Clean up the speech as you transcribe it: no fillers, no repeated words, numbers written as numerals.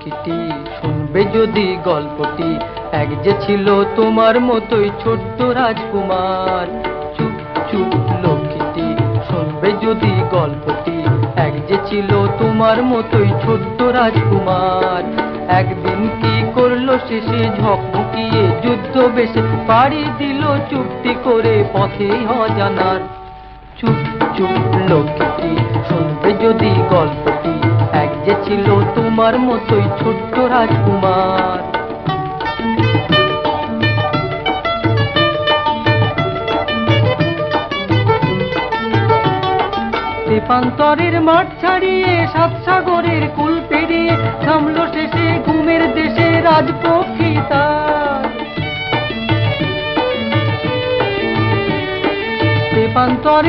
লক্ষ্মীটি শুনবে যদি গল্পটি, এক যে ছিল তোমার মতোই ছোট্ট রাজকুমার। চুপ চুপ লক্ষ্মীটি শুনবে যদি গল্পটি, এক যে ছিল তোমার মতোই ছোট্ট রাজকুমার। একদিন কি করলো শেষে ঝকমকিয়ে যুদ্ধ বেশে, পাড়ি দিল চুপটি করে পথে অজানার। চুপ চুপ লক্ষ্মীটি শুনবে যদি গল্পটি, এক যে ছিল তোমার মতোই ছোট্ট রাজকুমার। তেপান্তরের মাঠ ছাড়িয়ে সাত সাগরের কুল পেরিয়ে, থামলো শেষে ঘুমের দেশে রাজপক্ষী তার। তেপান্তরে